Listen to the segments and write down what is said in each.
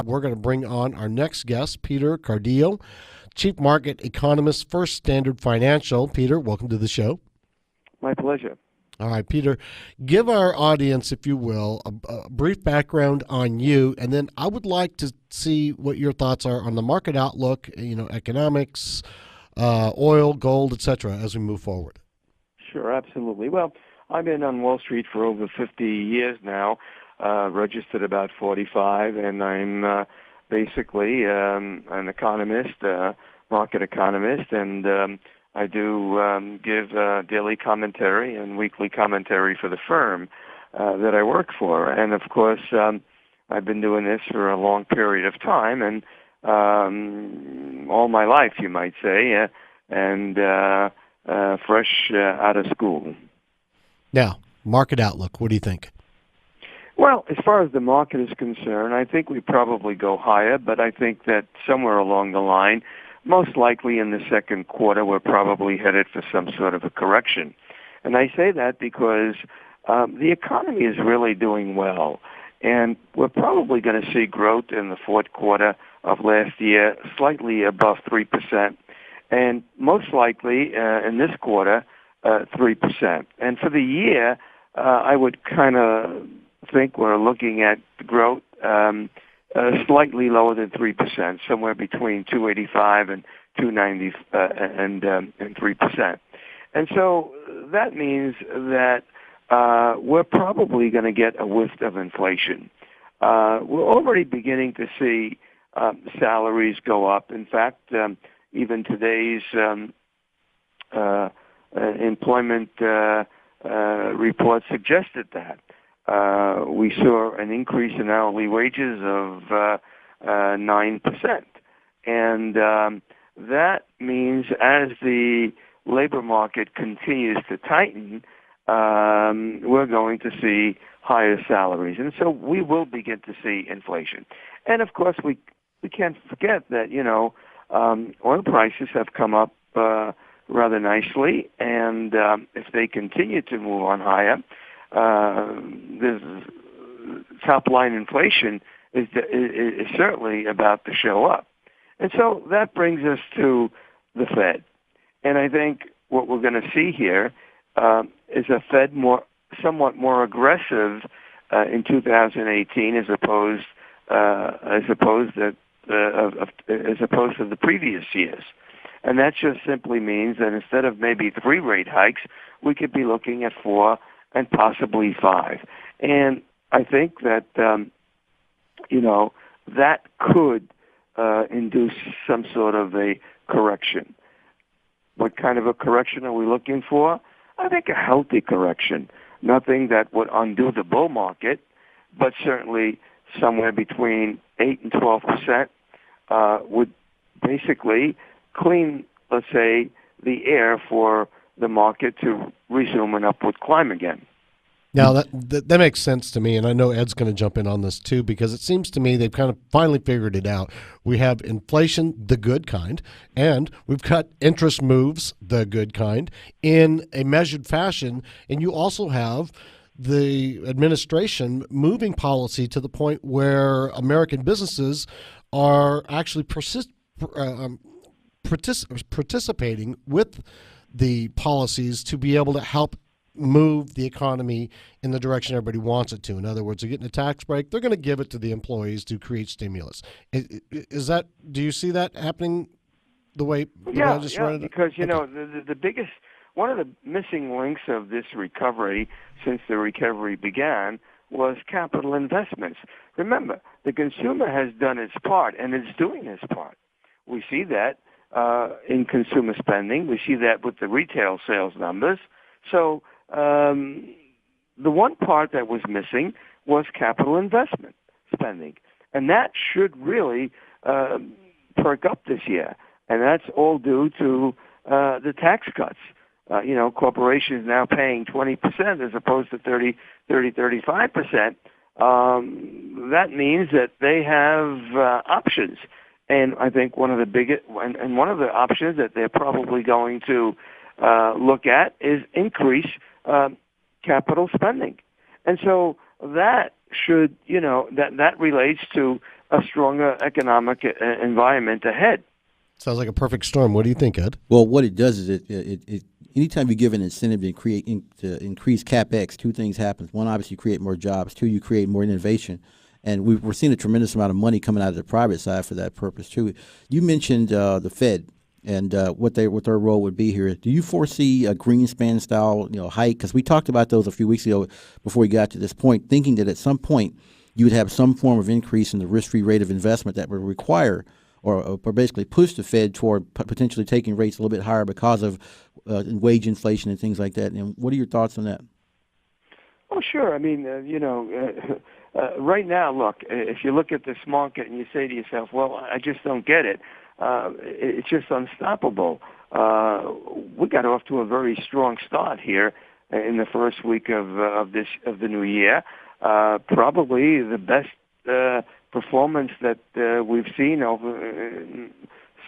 we're going to bring on our next guest, Peter Cardillo, Chief Market Economist, First Standard Financial. Peter, welcome to the show. My pleasure. All right, Peter, give our audience, if you will, a brief background on you, and then I would like to see what your thoughts are on the market outlook, economics, oil, gold, etc., as we move forward. Sure, absolutely. Well, I've been on Wall Street for over 50 years now, registered about 45, and I'm basically an economist, market economist, and I do give daily commentary and weekly commentary for the firm that I work for. And, of course, I've been doing this for a long period of time, and all my life, you might say, and fresh out of school. Now, market outlook, what do you think? Well, as far as the market is concerned, I think we probably go higher, but I think that somewhere along the line, most likely in the second quarter, we're probably headed for some sort of a correction. And I say that because the economy is really doing well, and we're probably going to see growth in the fourth quarter of last year, slightly above 3%, and most likely in this quarter, 3%. And for the year, I would kind of think we're looking at growth slightly lower than 3%, somewhere between 285 and 290 and 3%. And so that means that we're probably going to get a whiff of inflation. We're already beginning to see salaries go up. In fact, even today's employment report suggested that. We saw an increase in hourly wages of 9%. And that means as the labor market continues to tighten, we're going to see higher salaries. And so we will begin to see inflation. And, of course, we can't forget that, oil prices have come up rather nicely. And if they continue to move on higher, this top-line inflation is certainly about to show up. And so that brings us to the Fed. And I think what we're going to see here is a Fed somewhat more aggressive in 2018 as opposed to the previous years. And that just simply means that instead of maybe 3 rate hikes, we could be looking at 4 and possibly 5. And I think that, that could induce some sort of a correction. What kind of a correction are we looking for? I think a healthy correction. Nothing that would undo the bull market, but certainly somewhere between 8 and 12% would basically clean, let's say, the air for the market to resume an upward climb again. Now, that makes sense to me, and I know Ed's going to jump in on this too, because it seems to me they've kind of finally figured it out. We have inflation, the good kind, and we've got interest moves, the good kind, in a measured fashion, and you also have the administration moving policy to the point where American businesses are actually participating with the policies to be able to help move the economy in the direction everybody wants it to. In other words, they're getting a tax break. They're going to give it to the employees to create stimulus. Is that? Do you see that happening the way I just read it? Because the biggest, one of the missing links of this recovery since the recovery began was capital investments. Remember, the consumer has done its part and it's doing its part. We see that in consumer spending. We see that with the retail sales numbers. So the one part that was missing was capital investment spending. And that should really perk up this year. And that's all due to the tax cuts. Corporations now paying 20% as opposed to 35%. That means that they have options. And I think one of the biggest, and one of the options that they're probably going to look at is increase capital spending. And so that should, that relates to a stronger economic environment ahead. Sounds like a perfect storm. What do you think, Ed? Well, what it does is it anytime you give an incentive to increase capex, two things happen. One, obviously, you create more jobs. Two, you create more innovation. And we're seeing a tremendous amount of money coming out of the private side for that purpose too. You mentioned the Fed and what their role would be here. Do you foresee a Greenspan style hike? Because we talked about those a few weeks ago before we got to this point, thinking that at some point you would have some form of increase in the risk-free rate of investment that would require or basically push the Fed toward potentially taking rates a little bit higher because of wage inflation and things like that. And what are your thoughts on that? Oh, sure. I mean, right now, look, if you look at this market and you say to yourself, well, I just don't get it, it's just unstoppable. We got off to a very strong start here in the first week of the new year. Probably the best performance that we've seen over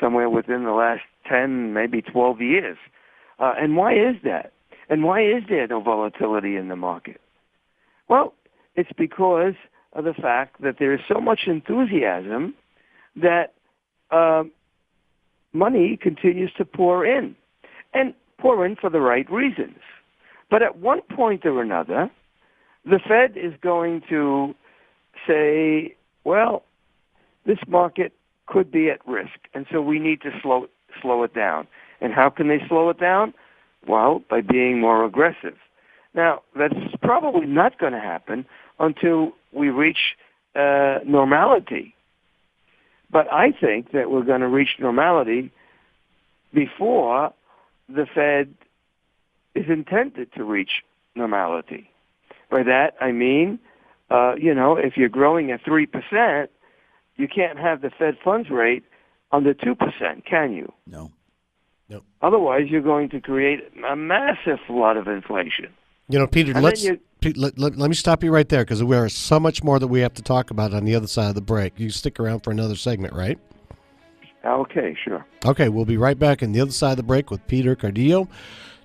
somewhere within the last 10, maybe 12 years. And why is that? And why is there no volatility in the market? Well, it's because of the fact that there is so much enthusiasm that money continues to pour in, and pour in for the right reasons. But at one point or another, the Fed is going to say, well, this market could be at risk, and so we need to slow it down. And how can they slow it down? Well, by being more aggressive. Now, that's probably not going to happen until we reach normality. But I think that we're going to reach normality before the Fed is intended to reach normality. By that, I mean, if you're growing at 3%, you can't have the Fed funds rate under 2%, can you? No. Nope. Otherwise, you're going to create a massive lot of inflation. Peter, let me stop you right there because there is so much more that we have to talk about on the other side of the break. You stick around for another segment, right? Okay, sure. Okay, we'll be right back on the other side of the break with Peter Cardillo,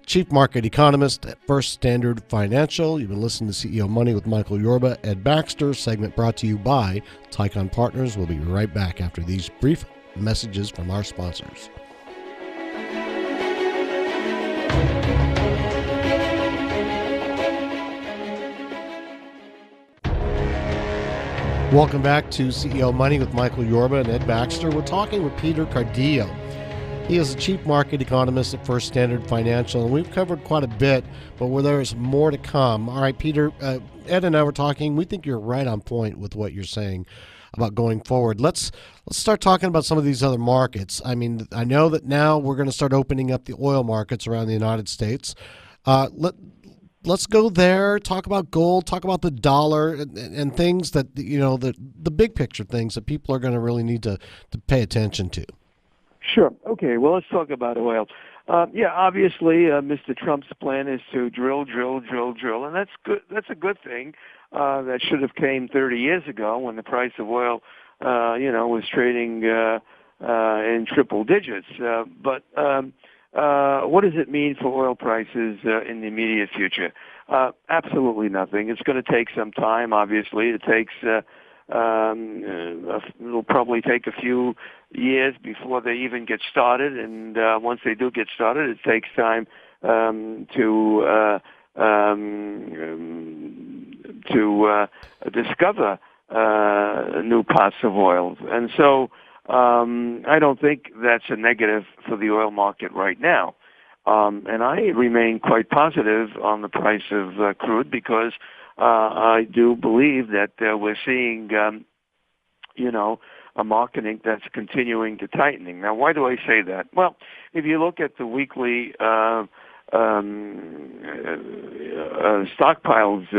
Chief Market Economist at First Standard Financial. You've been listening to CEO Money with Michael Yorba, Ed Baxter, segment brought to you by Tycon Partners. We'll be right back after these brief messages from our sponsors. Welcome back to CEO Money with Michael Yorba and Ed Baxter. We're talking with Peter Cardillo. He is the Chief Market Economist at First Standard Financial, and we've covered quite a bit, but where there's more to come. All right, Peter, Ed and I were talking. We think you're right on point with what you're saying about going forward. Let's start talking about some of these other markets. I mean, I know that now we're going to start opening up the oil markets around the United States. Let's go there, talk about gold, talk about the dollar and things that, the big picture things that people are going to really need to pay attention to. Sure. Okay, well, let's talk about oil. Obviously, Mr. Trump's plan is to drill, and that's good. That's a good thing. That should have came 30 years ago when the price of oil, was trading in triple digits. But what does it mean for oil prices in the immediate future? Absolutely nothing. It's going to take some time, obviously. It takes, it'll probably take a few years before they even get started. And once they do get started, it takes time to discover new pots of oil. And so I don't think that's a negative for the oil market right now. And I remain quite positive on the price of crude because I do believe that we're seeing, a marketing that's continuing to tightening. Now, why do I say that? Well, if you look at the weekly stockpiles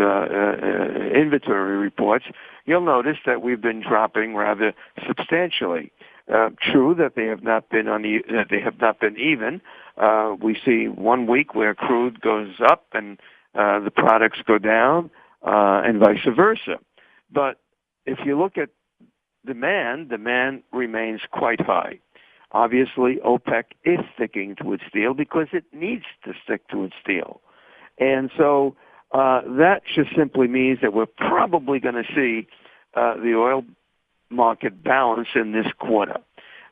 inventory reports, you'll notice that we've been dropping rather substantially. True that they have not been even. We see 1 week where crude goes up and the products go down, and vice versa. But if you look at demand remains quite high. Obviously, OPEC is sticking to its deal because it needs to stick to its deal. And so that just simply means that we're probably going to see the oil market balance in this quarter.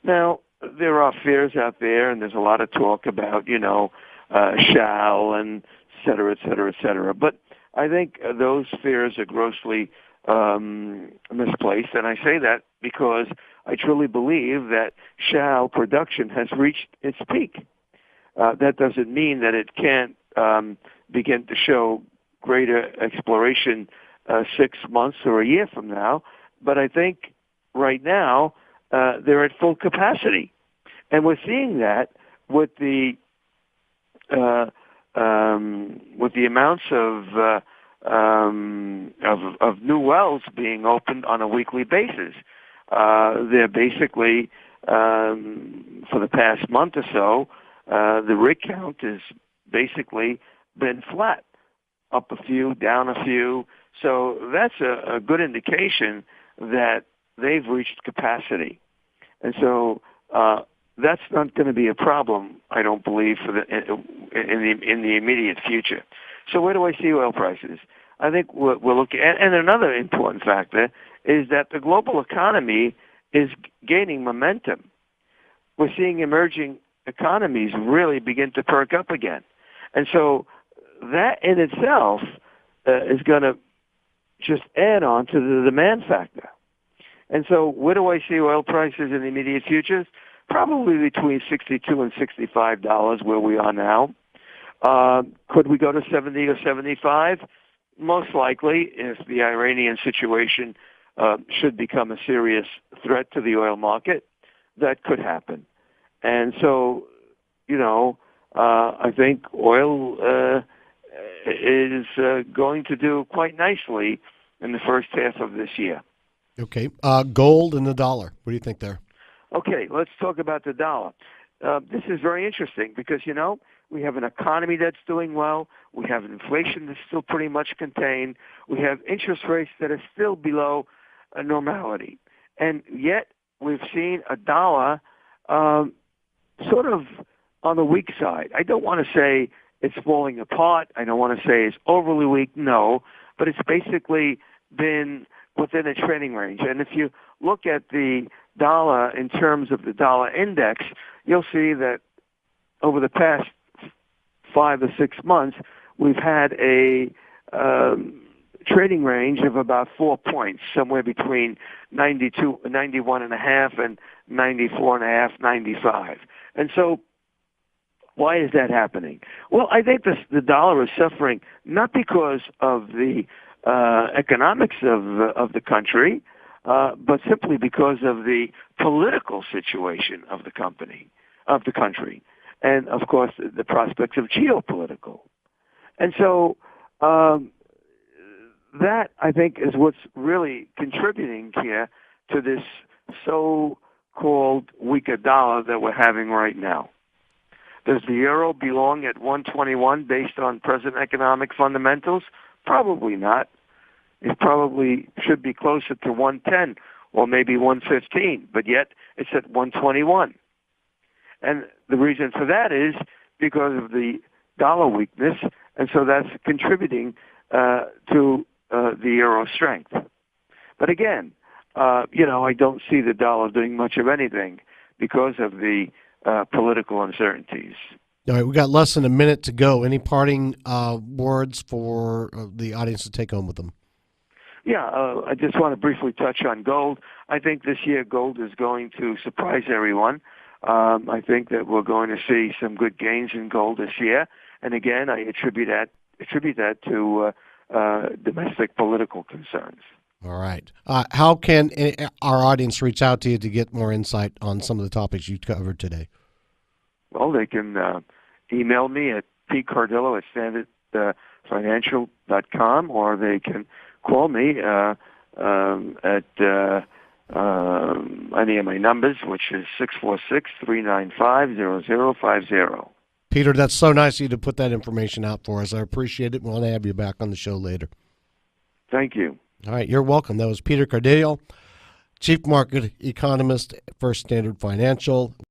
Now, there are fears out there, and there's a lot of talk about, shall and et cetera, et cetera, et cetera. But I think those fears are grossly misplaced, and I say that because I truly believe that shale production has reached its peak. That doesn't mean that it can't begin to show greater exploration 6 months or a year from now, but I think right now they're at full capacity, and we're seeing that with the amounts of new wells being opened on a weekly basis. They're basically for the past month or so, the rig count has basically been flat, up a few, down a few. So that's a good indication that they've reached capacity, and so that's not going to be a problem, I don't believe, for in the immediate future. So where do I see oil prices? I think we're looking at, and another important factor is that the global economy is gaining momentum. We're seeing emerging economies really begin to perk up again, and so that in itself is going to just add on to the demand factor. And so where do I see oil prices in the immediate futures? Probably between $62 and $65 where we are now. Could we go to 70 or 75? Most likely, if the Iranian situation should become a serious threat to the oil market, that could happen. And so, I think oil is going to do quite nicely in the first half of this year. Okay. Gold and the dollar. What do you think there? Okay, let's talk about the dollar. This is very interesting because, we have an economy that's doing well. We have inflation that's still pretty much contained. We have interest rates that are still below normality. And yet we've seen a dollar sort of on the weak side. I don't want to say it's falling apart. I don't want to say it's overly weak. No, but it's basically been within a trending range. And if you look at the dollar in terms of the dollar index, you'll see that over the past 5 or 6 months, we've had a trading range of about 4 points, somewhere between 91.5 and 94.5, 95. And so why is that happening? Well, I think the dollar is suffering not because of the economics of the country, but simply because of the political situation of the country, and of course the prospects of geopolitical. And so that I think is what's really contributing here to this so-called weaker dollar that we're having right now. Does the euro belong at 121 based on present economic fundamentals? Probably not. It probably should be closer to 110 or maybe 115, but yet it's at 121. And the reason for that is because of the dollar weakness, and so that's contributing to the euro strength. But again, I don't see the dollar doing much of anything because of the political uncertainties. All right, we got less than a minute to go. Any parting words for the audience to take home with them? Yeah, I just want to briefly touch on gold. I think this year gold is going to surprise everyone. I think that we're going to see some good gains in gold this year. And again, I attribute that to domestic political concerns. All right. How can our audience reach out to you to get more insight on some of the topics you covered today? Well, they can email me at pcardillo@standardfinancial.com, or they can call me at any of my numbers, which is 646-395-0050. Peter, that's so nice of you to put that information out for us. I appreciate it. We'll have you back on the show later. Thank you. All right, you're welcome. That was Peter Cardillo, Chief Market Economist, First Standard Financial.